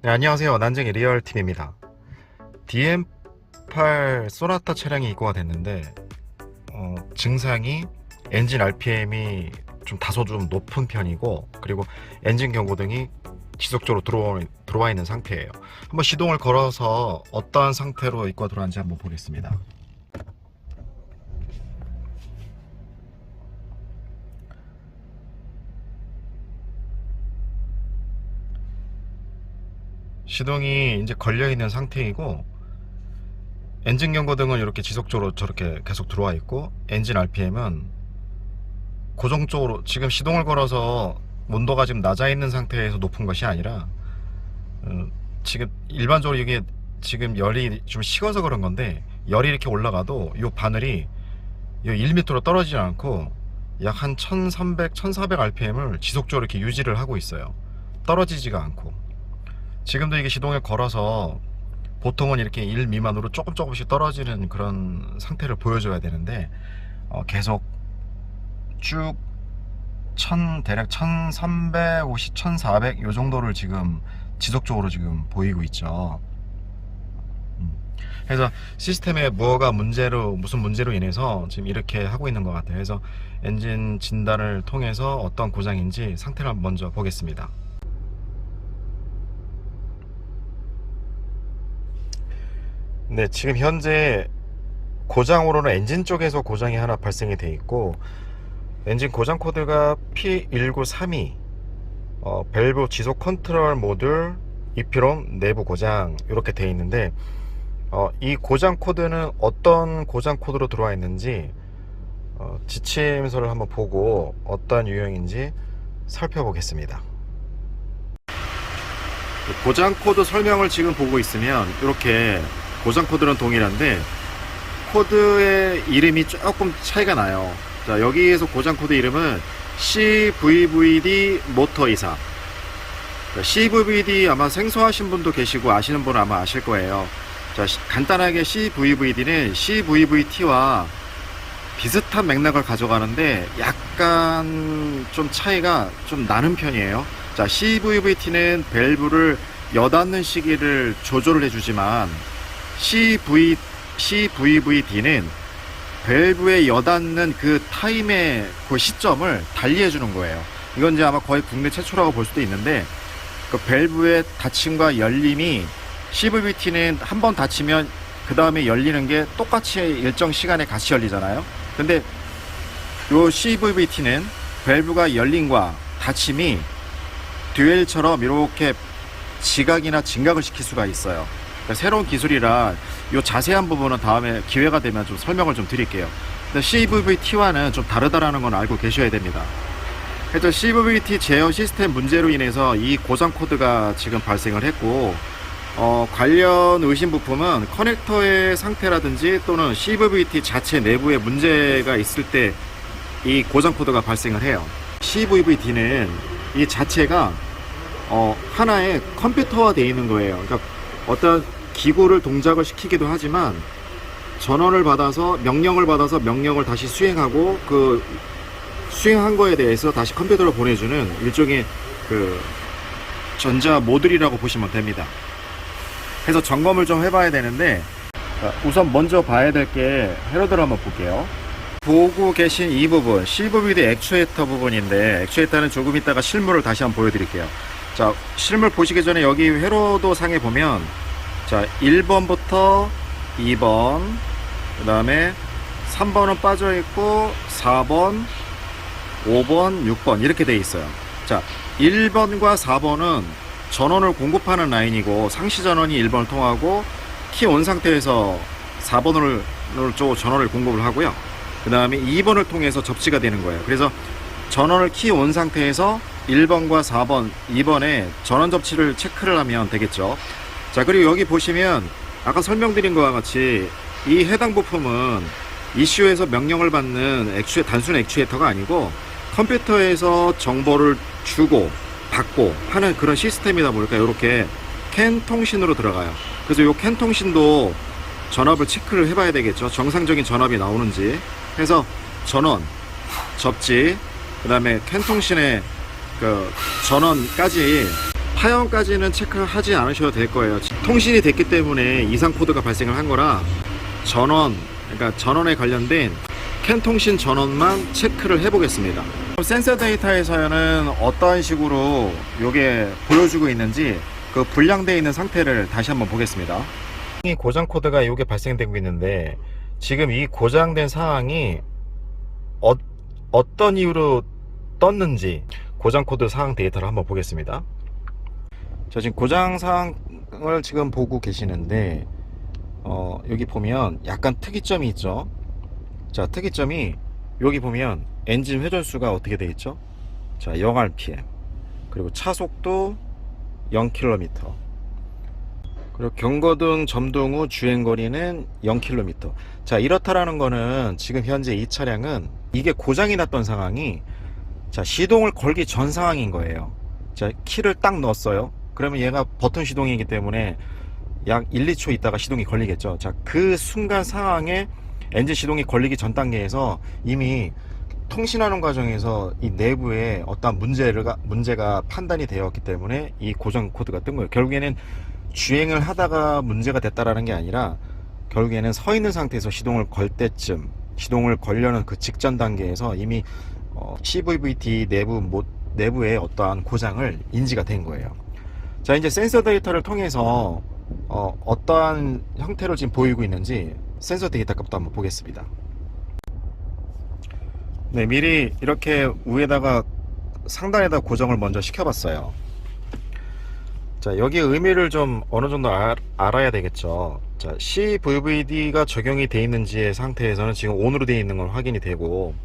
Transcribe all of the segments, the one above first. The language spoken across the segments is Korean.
네, 안녕하세요. 난쟁이 리얼팀입니다. DM8 소나타 차량이 입고가 됐는데 증상이 엔진 RPM이 좀 다소 좀 높은 편이고, 그리고 엔진 경고등이 지속적으로 들어와 있는 상태예요. 한번 시동을 걸어서 어떠한 상태로 입고가 들어왔는지 한번 보겠습니다. 시동이 이제 걸려 있는 상태이고, 엔진 경고등은 이렇게 지속적으로 저렇게 계속 들어와 있고, 엔진 RPM은 고정적으로 지금 시동을 걸어서 온도가 지금 낮아 있는 상태에서 높은 것이 아니라 지금 일반적으로 이게 지금 열이 좀 식어서 그런 건데, 열이 이렇게 올라가도 이 바늘이 1m로 떨어지지 않고 약 한 1300, 1400 RPM을 지속적으로 이렇게 유지를 하고 있어요. 떨어지지가 않고. 지금도 이게 시동을 걸어서 보통은 이렇게 1 미만으로 조금씩 떨어지는 그런 상태를 보여줘야 되는데, 계속 쭉 대략 1350, 1400 요 정도를 지금 지속적으로 지금 보이고 있죠. 그래서 시스템에 무슨 문제로 인해서 지금 이렇게 하고 있는 것 같아요. 그래서 엔진 진단을 통해서 어떤 고장인지 상태를 먼저 보겠습니다. 네, 지금 현재 고장으로는 엔진 쪽에서 고장이 하나 발생이 돼 있고, 엔진 고장 코드가 P1932, 밸브 지속 컨트롤 모듈 이피롬 내부 고장 이렇게 돼 있는데, 이 고장 코드는 어떤 고장 코드로 들어와 있는지 지침서를 한번 보고 어떤 유형인지 살펴보겠습니다. 고장 코드 설명을 지금 보고 있으면 이렇게 고장 코드는 동일한데 코드의 이름이 조금 차이가 나요. 자, 여기에서 고장 코드 이름은 CVVD 모터 이사. CVVD 아마 생소하신 분도 계시고 아시는 분은 아마 아실 거예요. 자, 간단하게 CVVD는 CVVT와 비슷한 맥락을 가져가는데 약간 좀 차이가 좀 나는 편이에요. 자, CVVT는 밸브를 여닫는 시기를 조절을 해주지만 CVVD는 밸브에 여닫는 그 타임의 그 시점을 달리 해주는 거예요. 이건 이제 아마 거의 국내 최초라고 볼 수도 있는데, 그 밸브의 닫힘과 열림이 CVVT는 한 번 닫히면 그 다음에 열리는 게 똑같이 일정 시간에 같이 열리잖아요. 근데 요 CVVT는 밸브가 열림과 닫힘이 듀엘처럼 이렇게 지각이나 진각을 시킬 수가 있어요. 그러니까 새로운 기술이라 요 자세한 부분은 다음에 기회가 되면 좀 설명을 좀 드릴게요. 근데 CVVT와는 좀 다르다라는 건 알고 계셔야 됩니다. 그래서 CVVT 제어 시스템 문제로 인해서 이 고장 코드가 지금 발생을 했고, 관련 의심 부품은 커넥터의 상태라든지 또는 CVVT 자체 내부에 문제가 있을 때 이 고장 코드가 발생을 해요. CVVT는 이 자체가 하나의 컴퓨터화 되어 있는 거예요. 그러니까 어떤 기구를 동작을 시키기도 하지만 전원을 받아서 명령을 다시 수행하고, 그 수행한 거에 대해서 다시 컴퓨터로 보내주는 일종의 그 전자 모듈이라고 보시면 됩니다. 그래서 점검을 좀 해봐야 되는데, 우선 먼저 봐야 될 게 회로들을 한번 볼게요. 보고 계신 이 부분 CVVD 액추에이터 부분인데, 액추에이터는 조금 있다가 실물을 다시 한번 보여드릴게요. 자, 실물 보시기 전에 여기 회로도 상에 보면, 자, 1번부터 2번, 그 다음에 3번은 빠져있고 4번, 5번, 6번 이렇게 돼 있어요. 자, 1번과 4번은 전원을 공급하는 라인이고, 상시 전원이 1번을 통하고 키 온 상태에서 4번을 전원을 공급을 하고요. 그 다음에 2번을 통해서 접지가 되는 거예요. 그래서 전원을 키 온 상태에서 1번과 4번, 2번에 전원 접치를 체크를 하면 되겠죠. 자, 그리고 여기 보시면 아까 설명드린 것과 같이 이 해당 부품은 ECU에서 명령을 받는 단순 액추에이터가 아니고 컴퓨터에서 정보를 주고 받고 하는 그런 시스템이다 보니까 이렇게 캔 통신으로 들어가요. 그래서 이 캔 통신도 전압을 체크를 해봐야 되겠죠. 정상적인 전압이 나오는지. 그래서 전원, 접지, 그 다음에 캔 통신의 그 전원까지 타이원까지는 체크하지 않으셔도 될 거예요. 통신이 됐기 때문에 이상 코드가 발생을 한 거라 전원, 그러니까 전원에 관련된 캔 통신 전원만 체크를 해 보겠습니다. 센서 데이터에서는 어떠한 식으로 이게 보여주고 있는지 그 불량되어 있는 상태를 다시 한번 보겠습니다. 이 고장 코드가 이게 발생되고 있는데 지금 이 고장된 상황이 어떤 이유로 떴는지 고장 코드 상황 데이터를 한번 보겠습니다. 자, 지금 고장 상황을 지금 보고 계시는데 여기 보면 약간 특이점이 있죠. 자, 특이점이 여기 보면 엔진 회전수가 어떻게 되어 있죠? 자, 0rpm, 그리고 차속도 0km, 그리고 경고등 점등 후 주행거리는 0km. 자, 이렇다라는 거는 지금 현재 이 차량은 이게 고장이 났던 상황이 자, 시동을 걸기 전 상황인 거예요. 자, 키를 딱 넣었어요. 그러면 얘가 버튼 시동이기 때문에 약 1, 2초 있다가 시동이 걸리겠죠. 자, 그 순간 상황에 엔진 시동이 걸리기 전 단계에서 이미 통신하는 과정에서 이 내부에 어떠한 문제가 판단이 되었기 때문에 이 고장 코드가 뜬 거예요. 결국에는 주행을 하다가 문제가 됐다라는 게 아니라 결국에는 서 있는 상태에서 시동을 걸 때쯤, 시동을 걸려는 그 직전 단계에서 이미 CVVT 내부에 어떠한 고장을 인지가 된 거예요. 자, 이제 센서 데이터를 통해서 어떠한 형태로 지금 보이고 있는지 센서 데이터 값도 한번 보겠습니다. 네, 미리 이렇게 위에다가 상단에다 고정을 먼저 시켜봤어요. 자, 여기 의미를 좀 어느 정도 알아야 되겠죠. 자, CVVD가 적용이 되어 있는지의 상태에서는 지금 ON으로 되어 있는 건 확인이 되고,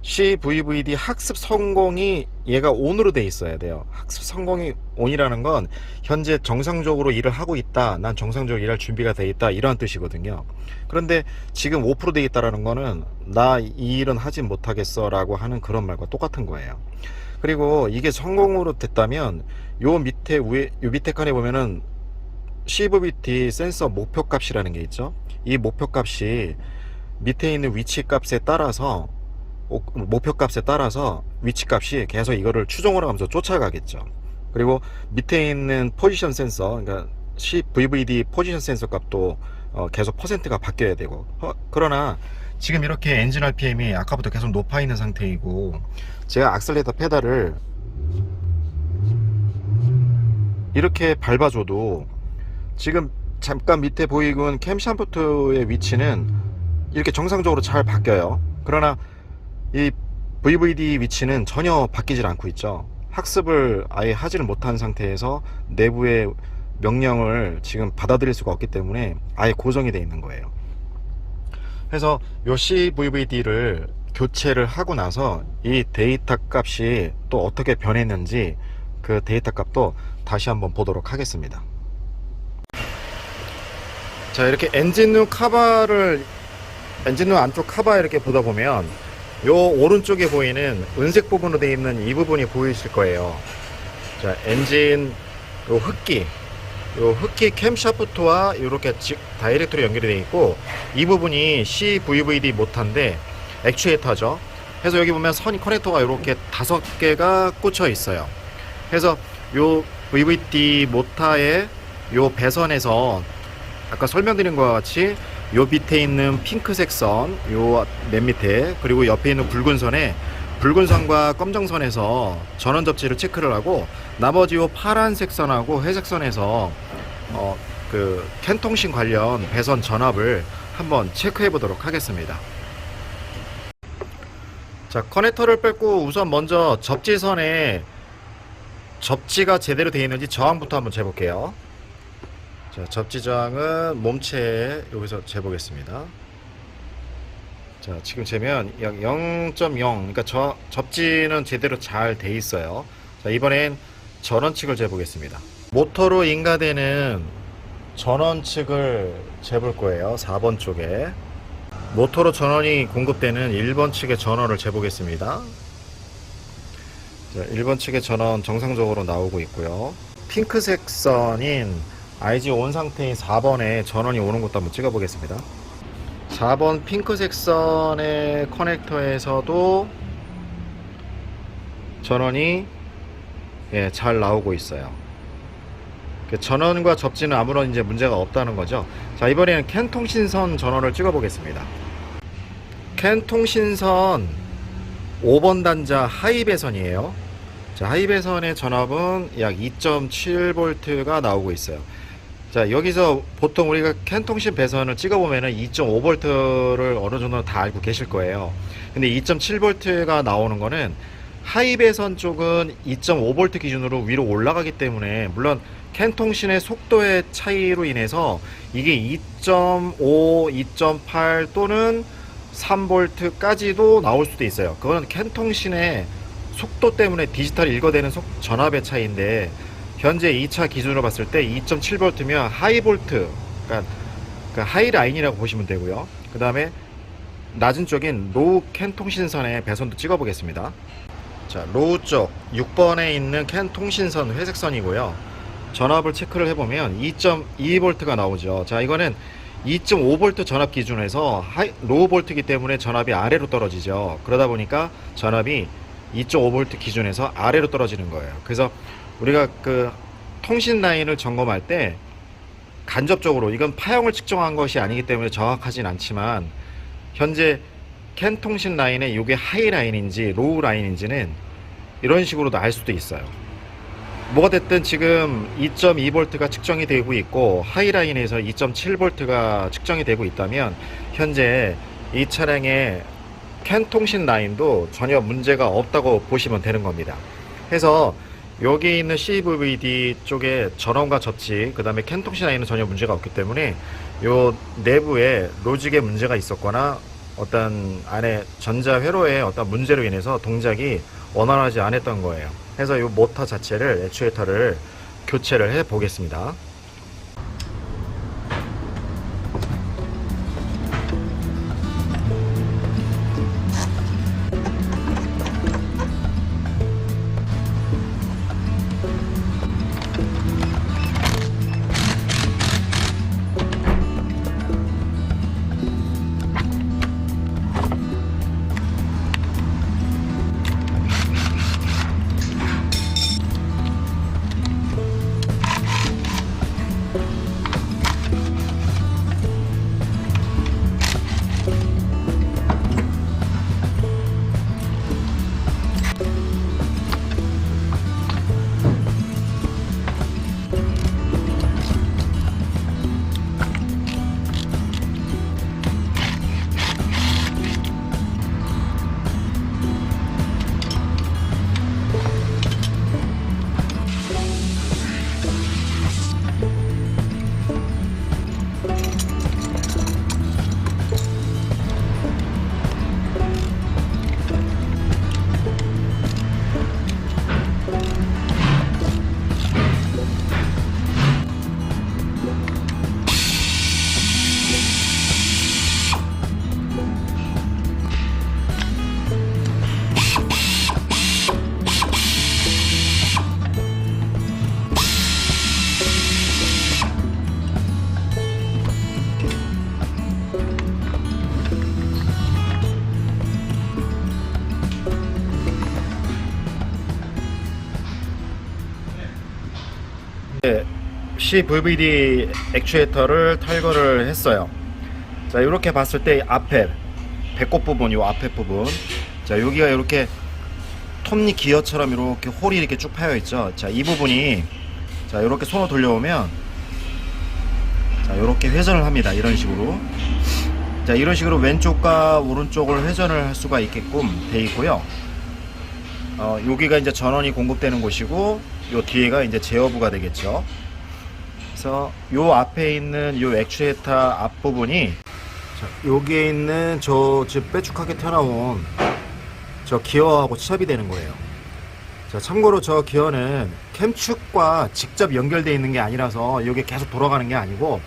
CVVD 학습 성공이 얘가 ON으로 되어 있어야 돼요. 학습 성공이 ON이라는 건 현재 정상적으로 일을 하고 있다, 난 정상적으로 일할 준비가 되어 있다, 이런 뜻이거든요. 그런데 지금 5% 되어 있다라는 거는 나 이 일은 하지 못하겠어 라고 하는 그런 말과 똑같은 거예요. 그리고 이게 성공으로 됐다면 요 밑에 칸에 보면은 CVVT 센서 목표 값이라는 게 있죠. 이 목표 값이 밑에 있는 위치 값에 따라서, 목표 값에 따라서 위치 값이 계속 이거를 추종을 하면서 쫓아가겠죠. 그리고 밑에 있는 포지션 센서, 그러니까 CVVD 포지션 센서 값도 계속 퍼센트가 바뀌어야 되고, 그러나 지금 이렇게 엔진 RPM이 아까부터 계속 높아 있는 상태이고, 제가 악셀레이터 페달을 이렇게 밟아줘도 지금 잠깐 밑에 보이고 있는 캠샤프트의 위치는 이렇게 정상적으로 잘 바뀌어요. 그러나 이 VVD 위치는 전혀 바뀌질 않고 있죠. 학습을 아예 하지를 못한 상태에서 내부의 명령을 지금 받아들일 수가 없기 때문에 아예 고정이 되어 있는 거예요. 그래서 요 CVVD를 교체를 하고 나서 이 데이터 값이 또 어떻게 변했는지 그 데이터 값도 다시 한번 보도록 하겠습니다. 자, 이렇게 엔진룸 안쪽 카바 이렇게 보다 보면 요 오른쪽에 보이는 은색 부분으로 되어 있는 이 부분이 보이실 거예요. 자, 엔진 요 흡기 캠샤프트와 이렇게 다이렉트로 연결이 되어 있고, 이 부분이 CVVD 모터인데 액추에이터죠. 그래서 여기 보면 커넥터가 이렇게 5개가 꽂혀 있어요. 그래서 요 VVD 모터의 요 배선에서 아까 설명드린 것과 같이 요 밑에 있는 핑크색 선, 요 맨 밑에, 그리고 옆에 있는 붉은 선에, 붉은 선과 검정 선에서 전원 접지를 체크를 하고, 나머지 요 파란색 선하고 회색 선에서 그 캔 통신 관련 배선 전압을 한번 체크해 보도록 하겠습니다. 자, 커넥터를 뺏고 우선 먼저 접지선에 접지가 제대로 되어 있는지 저항부터 한번 재볼게요. 자, 접지 저항은 몸체에 여기서 재보겠습니다. 자, 지금 재면 약 0.0, 그러니까 접지는 제대로 잘 돼 있어요. 자, 이번엔 전원 측을 재보겠습니다. 모터로 인가되는 전원 측을 재볼 거예요. 4번 쪽에 모터로 전원이 공급되는 1번 측의 전원을 재보겠습니다. 자, 1번 측의 전원 정상적으로 나오고 있고요. 핑크색 선인 IG 온 상태인 4번에 전원이 오는 것도 한번 찍어 보겠습니다. 4번 핑크색 선의 커넥터에서도 전원이 잘 나오고 있어요. 그 전원과 접지는 아무런 이제 문제가 없다는 거죠. 자, 이번에는 캔 통신선 전원을 찍어 보겠습니다. 캔 통신선 5번 단자 하이 배선이에요. 자, 하이 배선의 전압은 약 2.7V가 나오고 있어요. 자, 여기서 보통 우리가 캔 통신 배선을 찍어 보면은 2.5V를 어느 정도 다 알고 계실 거예요. 근데 2.7V가 나오는 거는 하이 배선 쪽은 2.5V 기준으로 위로 올라가기 때문에, 물론 캔 통신의 속도의 차이로 인해서 이게 2.5, 2.8 또는 3V까지도 나올 수도 있어요. 그거는 캔 통신의 속도 때문에 디지털 읽어대는 전압의 차이인데, 현재 2차 기준으로 봤을 때 2.7V면 하이 볼트, 그러니까 하이 라인이라고 보시면 되고요. 그 다음에 낮은 쪽인 로우 캔 통신선의 배선도 찍어 보겠습니다. 자, 로우 쪽 6번에 있는 캔 통신선 회색선이고요. 전압을 체크를 해보면 2.2V가 나오죠. 자, 이거는 2.5V 전압 기준에서 로우 볼트이기 때문에 전압이 아래로 떨어지죠. 그러다 보니까 전압이 2.5V 기준에서 아래로 떨어지는 거예요. 그래서 우리가 그 통신 라인을 점검할 때 간접적으로, 이건 파형을 측정한 것이 아니기 때문에 정확하진 않지만, 현재 캔 통신 라인에 이게 하이 라인인지 로우 라인인지는 이런 식으로도 알 수도 있어요. 뭐가 됐든 지금 2.2V가 측정이 되고 있고 하이 라인에서 2.7V가 측정이 되고 있다면, 현재 이 차량의 캔 통신 라인도 전혀 문제가 없다고 보시면 되는 겁니다. 해서 여기 있는 CVD 쪽에 전원과 접지, 그 다음에 캔 통신 라인은 전혀 문제가 없기 때문에 요 내부에 로직에 문제가 있었거나 어떤 안에 전자 회로의 어떤 문제로 인해서 동작이 원활하지 않았던 거예요. 그래서 이 모터 자체를, 액추에이터를 교체를 해 보겠습니다. CVD 액추에이터를 탈거를 했어요. 자, 이렇게 봤을 때 앞에 배꼽 부분, 요 앞에 부분, 자, 여기가 이렇게 톱니 기어처럼 이렇게 홀이 이렇게 쭉 파여 있죠. 자, 이 부분이, 자, 이렇게 손을 돌려오면, 자, 이렇게 회전을 합니다. 이런 식으로. 자, 이런 식으로 왼쪽과 오른쪽을 회전을 할 수가 있게끔 돼 있고요. 여기가 이제 전원이 공급되는 곳이고, 요 뒤에가 이제 제어부가 되겠죠. 그래서 요 앞에 있는 요 액추에이터 앞부분이, 자, 여기에 있는 저 지금 빼쭉하게 튀어나온 저 기어하고 취합이 되는 거예요. 자, 참고로 저 기어는 캠축과 직접 연결되어 있는 게 아니라서 이게 계속 돌아가는 게 아니고,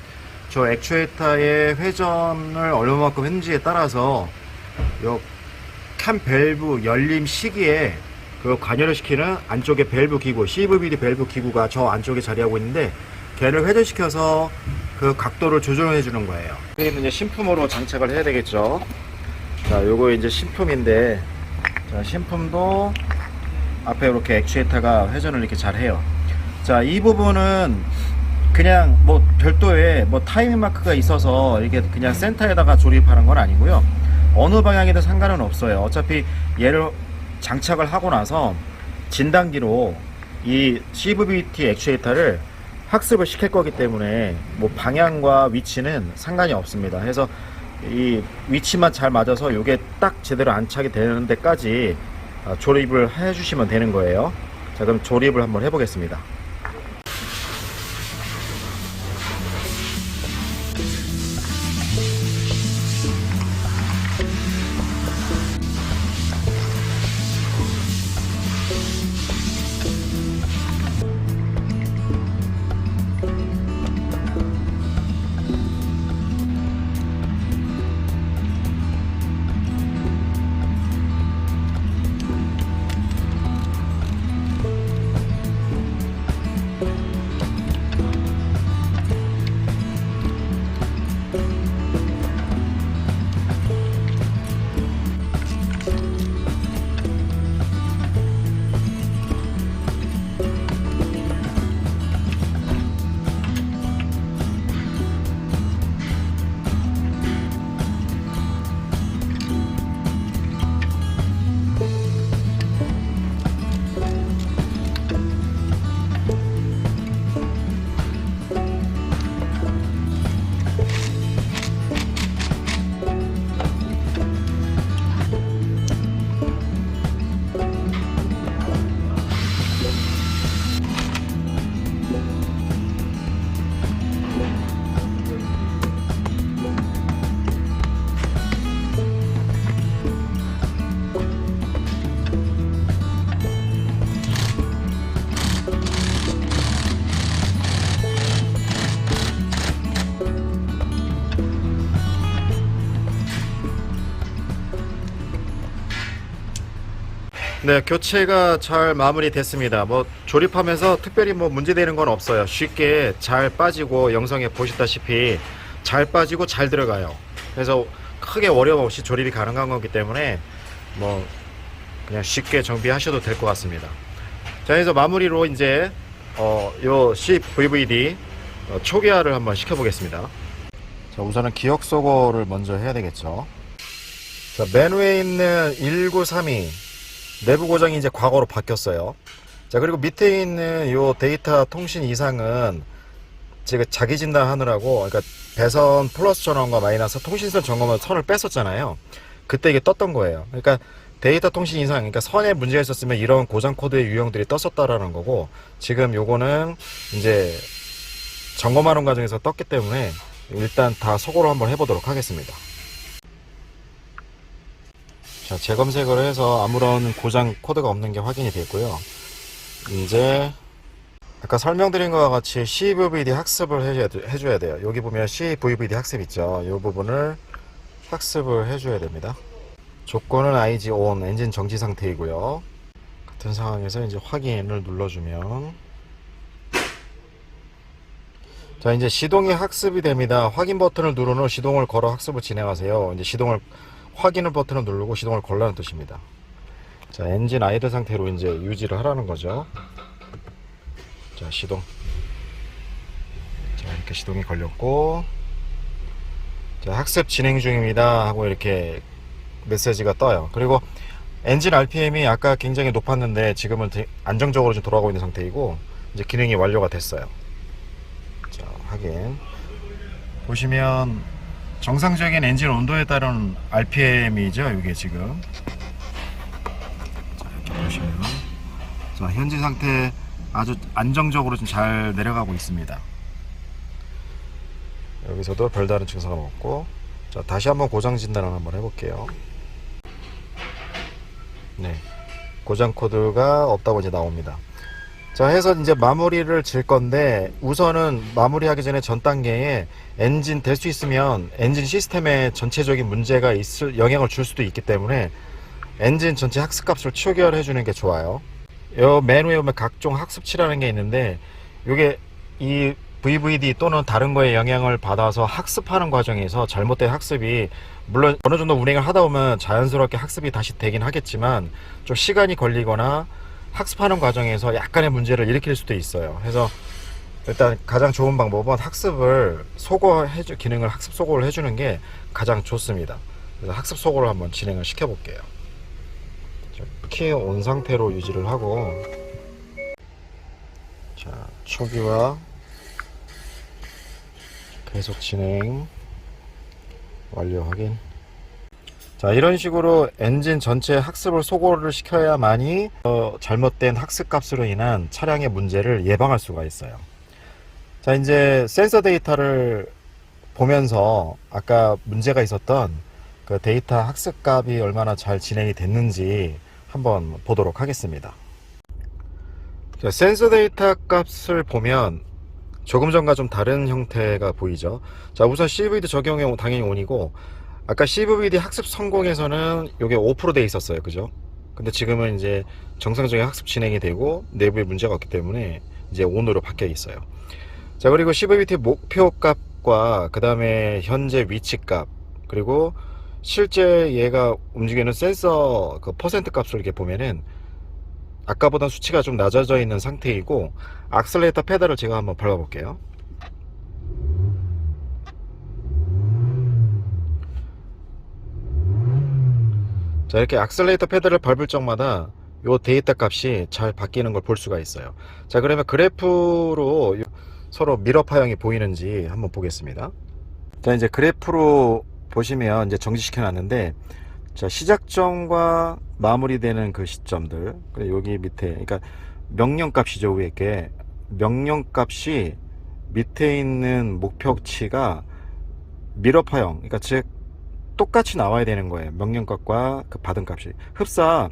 저 액추에이터의 회전을 얼마만큼 했는지에 따라서 요 캠 밸브 열림 시기에 그 관여를 시키는 안쪽에 밸브 기구, CVD 밸브 기구가 저 안쪽에 자리하고 있는데, 걔를 회전시켜서 그 각도를 조정해 주는 거예요. 여기는 이제 신품으로 장착을 해야 되겠죠. 자, 요거 이제 신품인데, 자, 신품도 앞에 이렇게 액추에이터가 회전을 이렇게 잘 해요. 자, 이 부분은 그냥 뭐 별도의 뭐 타이밍 마크가 있어서 이게 그냥 센터에다가 조립하는 건 아니고요. 어느 방향이든 상관은 없어요. 어차피 얘를 장착을 하고 나서 진단기로 이 CVT 액추에이터를 학습을 시킬 거기 때문에 뭐 방향과 위치는 상관이 없습니다. 그래서 이 위치만 잘 맞아서 이게 딱 제대로 안착이 되는 데까지 조립을 해 주시면 되는 거예요. 자, 그럼 조립을 한번 해 보겠습니다. 네, 교체가 잘 마무리됐습니다. 뭐 조립하면서 특별히 뭐 문제되는 건 없어요. 쉽게 잘 빠지고 영상에 보시다시피 잘 빠지고 잘 들어가요. 그래서 크게 어려움 없이 조립이 가능한 거기 때문에 뭐 그냥 쉽게 정비하셔도 될 것 같습니다. 자, 그래서 마무리로 이제 요 CVVD 초기화를 한번 시켜보겠습니다. 자, 우선은 기억 소거를 먼저 해야 되겠죠. 자, 맨 위에 있는 1932 내부 고장이 이제 과거로 바뀌었어요. 자, 그리고 밑에 있는 요 데이터 통신 이상은 제가 자기 진단하느라고, 그러니까 배선 플러스 전원과 마이너스 통신선 점검을 선을 뺐었잖아요. 그때 이게 떴던 거예요. 그러니까 데이터 통신 이상, 그러니까 선에 문제가 있었으면 이런 고장 코드의 유형들이 떴었다라는 거고, 지금 요거는 이제 점검하는 과정에서 떴기 때문에 일단 다 소거를 한번 해보도록 하겠습니다. 자, 재검색을 해서 아무런 고장 코드가 없는 게 확인이 됐고요. 이제 아까 설명드린 것과 같이 CVVD 학습을 해줘야 돼요. 여기 보면 CVVD 학습 있죠. 이 부분을 학습을 해줘야 됩니다. 조건은 IG ON, 엔진 정지 상태이고요. 같은 상황에서 이제 확인을 눌러주면, 자, 이제 시동이 학습이 됩니다. 확인 버튼을 누른 후 시동을 걸어 학습을 진행하세요. 이제 시동을 확인을 버튼을 누르고 시동을 걸라는 뜻입니다. 자, 엔진 아이들 상태로 이제 유지를 하라는 거죠. 자, 시동. 자, 이렇게 시동이 걸렸고, 자, 학습 진행 중입니다 하고 이렇게 메시지가 떠요. 그리고 엔진 RPM이 아까 굉장히 높았는데 지금은 안정적으로 좀 돌아가고 있는 상태이고, 이제 기능이 완료가 됐어요. 자, 확인. 보시면 정상적인 엔진 온도에 따른 RPM이죠, 이게 지금. 자, 이렇게 보시면, 자, 현재 상태 아주 안정적으로 좀 잘 내려가고 있습니다. 여기서도 별다른 증상은 없고, 자, 다시 한번 고장 진단을 한번 해볼게요. 네, 고장 코드가 없다고 이제 나옵니다. 자, 해서 이제 마무리를 질 건데, 우선은 마무리하기 전에 전 단계에 엔진 될 수 있으면 엔진 시스템에 전체적인 문제가 영향을 줄 수도 있기 때문에 엔진 전체 학습값을 초기화를 해주는 게 좋아요. 요 맨 위에 보면 각종 학습치라는 게 있는데, 요게 이 VVD 또는 다른 거에 영향을 받아서 학습하는 과정에서 잘못된 학습이, 물론 어느 정도 운행을 하다 보면 자연스럽게 학습이 다시 되긴 하겠지만 좀 시간이 걸리거나 학습하는 과정에서 약간의 문제를 일으킬 수도 있어요. 그래서 일단 가장 좋은 방법은 학습을 기능을 학습 소거를 해주는 게 가장 좋습니다. 그래서 학습 소거를 한번 진행을 시켜 볼게요. 키 온 상태로 유지를 하고, 자, 초기화 계속 진행 완료 확인. 자, 이런 식으로 엔진 전체 학습을 소거를 시켜야만이 잘못된 학습 값으로 인한 차량의 문제를 예방할 수가 있어요. 자, 이제 센서 데이터를 보면서 아까 문제가 있었던 그 데이터 학습 값이 얼마나 잘 진행이 됐는지 한번 보도록 하겠습니다. 자, 센서 데이터 값을 보면 조금 전과 좀 다른 형태가 보이죠. 자, 우선 CVD 적용이 당연히 ON이고, 아까 CVD 학습 성공에서는 이게 5% 돼 있었어요. 그죠? 근데 지금은 이제 정상적인 학습 진행이 되고 내부에 문제가 없기 때문에 이제 ON으로 바뀌어 있어요. 자, 그리고 CVT 목표 값과 그 다음에 현재 위치 값, 그리고 실제 얘가 움직이는 센서 그 퍼센트 값을 이렇게 보면은 아까보다 수치가 좀 낮아져 있는 상태이고, 악셀레이터 페달을 제가 한번 밟아 볼게요. 자, 이렇게 악셀레이터 페달을 밟을 적마다 요 데이터 값이 잘 바뀌는 걸 볼 수가 있어요. 자, 그러면 그래프로 서로 미러 파형이 보이는지 한번 보겠습니다. 자, 이제 그래프로 보시면 이제 정지시켜 놨는데, 자, 시작점과 마무리되는 그 시점들, 그리고 여기 밑에, 그러니까 명령값이죠. 위에 게 명령값이 밑에 있는 목표치가 미러 파형, 그러니까 즉 똑같이 나와야 되는 거예요. 명령값과 그 받은 값이. 흡사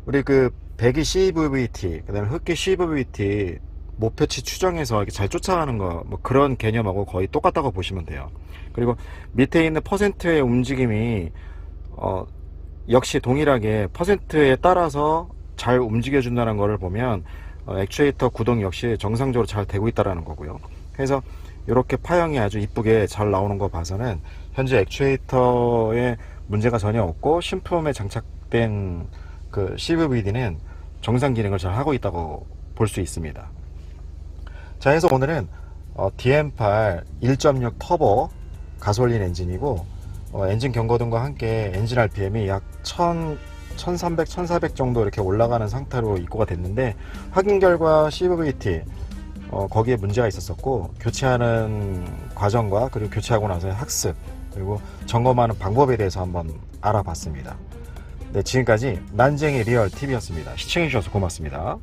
우리 그 배기 CVT, 그다음에 흡기 CVT 목표치 추정해서 이렇게 잘 쫓아가는 거, 뭐 그런 개념하고 거의 똑같다고 보시면 돼요. 그리고 밑에 있는 퍼센트의 움직임이 역시 동일하게 퍼센트에 따라서 잘 움직여 준다는 것을 보면 액추에이터 구동 역시 정상적으로 잘 되고 있다라는 거고요. 그래서 이렇게 파형이 아주 이쁘게 잘 나오는 거 봐서는 현재 액추에이터에 문제가 전혀 없고 신품에 장착된 그 CVVD는 정상 기능을 잘 하고 있다고 볼 수 있습니다. 자, 해서 오늘은 DM8 1.6 터보 가솔린 엔진이고, 엔진 경고등과 함께 엔진 RPM이 약 1300, 1400 정도 이렇게 올라가는 상태로 입고가 됐는데, 확인 결과 CVT 거기에 문제가 있었었고, 교체하는 과정과 그리고 교체하고 나서의 학습, 그리고 점검하는 방법에 대해서 한번 알아봤습니다. 네, 지금까지 난쟁이 리얼 TV였습니다. 시청해주셔서 고맙습니다.